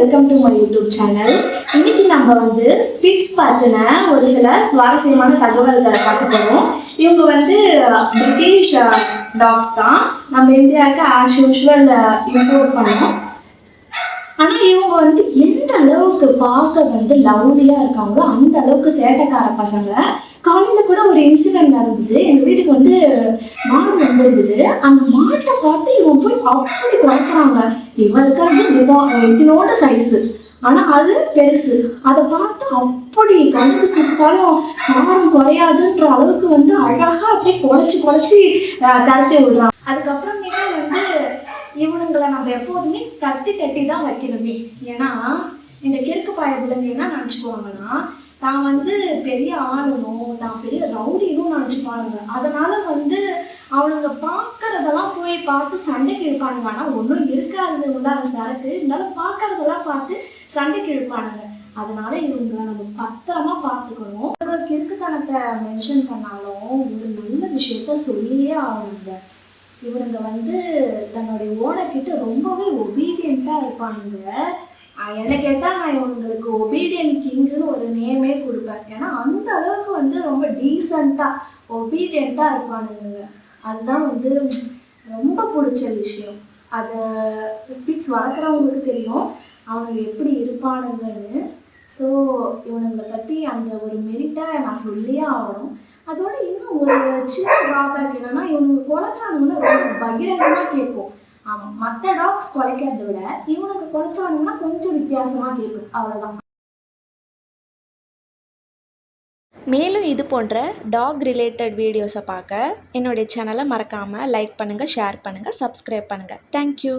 Welcome to my YouTube channel. இன்னைக்கு நம்ம வந்து ஸ்பிட்ஸ் பார்த்தின ஒரு சில சுவாரஸ்யமான தகவல்களை பார்க்க போகிறோம். இவங்க வந்து பிரிட்டிஷ் டாக்ஸ் தான். நம்ம இந்தியாவுக்கு ஆஸ் யூஷுவல் இம்போர்ட் பண்ணோம். ஆனால் இவங்க வந்து எந்த அளவுக்கு பார்க்க வந்து லவ்லியாக இருக்காங்களோ அந்த அளவுக்கு சேட்டைக்கார பசங்க. காலையில் கூட ஒரு இன்சிடென்ட் நடந்தது. எங்கள் வீட்டுக்கு வந்து மாடு வந்துருந்தது. அந்த மாட்டை பார்த்து இவன் போய் அப்படி குறைக்கிறாங்க. இவன் இருக்கிறது இதனோட சைஸு, ஆனால் அது பெருசு. அதை பார்த்து அப்படி கணக்கு சிரித்தாலும் காரம் குறையாதுன்ற அளவுக்கு வந்து அழகாக அப்படியே குறைச்சி தரத்தி விடுறான். அதுக்கப்புறமேட்டா வந்து இவனுங்களை நம்ம எப்போதுமே தட்டி தான் வைக்கணுமே. ஏன்னா இந்த கிறுக்கு பாய பிள்ளைங்க என்ன நினச்சிக்குவாங்கன்னா, தான் வந்து பெரிய ஆளுனும் தான் பெரிய ரவுடினும் நினச்சிப்பானுங்க. அதனால வந்து அவனுங்க பார்க்கறதெல்லாம் போய் பார்த்து சண்டைக்கு இழுப்பானுங்க. ஆனால் ஒன்றும் இருக்காது உள்ளார சரக்கு, இருந்தாலும் பார்க்கறதெல்லாம் பார்த்து சண்டைக்கு இழுப்பானுங்க. அதனால இவங்களை நம்ம பத்திரமா பார்த்துக்கணும். ஒரு கிறுக்குத்தனத்தை மென்ஷன் பண்ணாலும் ஒரு நல்ல விஷயத்த சொல்லியே ஆகணுங்க. இவனுங்க வந்து தன்னுடைய ஓனர்கிட்ட ரொம்பவே ஒபீடியண்ட்டாக இருப்பானுங்க. என்னை கேட்டால் நான் இவங்களுக்கு ஒபீடியன்ட் கிங்குன்னு ஒரு நேமே கொடுப்பேன். ஏன்னா அந்த அளவுக்கு வந்து ரொம்ப டீசெண்டாக ஒபீடியண்ட்டாக இருப்பானுங்க. அதுதான் வந்து ரொம்ப பிடிச்ச விஷயம். அதை ஸ்பிட்ஸ் வளர்க்குறவங்களுக்கு தெரியும் அவங்க எப்படி இருப்பானுங்கன்னு. ஸோ இவனுங்களை பற்றி அந்த ஒரு மெரிட்டை நான் சொல்லியே ஆகணும். அதோட இன்னும் ஒரு சின்ன ட்ராபேக் என்னன்னா, இவனுங்க குலைச்சானுங்கன்னா ரொம்ப பகிரங்கமாக கேட்கும். ஆமாம், மற்ற டாக்ஸ் குலைக்கிறத விட இவனுக்கு குலைச்சானுங்கன்னா கொஞ்சம் வித்தியாசமாக கேட்கும், அவ்வளோதான். மேலும் இது போன்ற டாக் ரிலேட்டட் வீடியோஸை பார்க்க என்னுடைய சேனலை மறக்காமல் லைக் பண்ணுங்கள், ஷேர் பண்ணுங்கள், சப்ஸ்கிரைப் பண்ணுங்கள். தேங்க்யூ.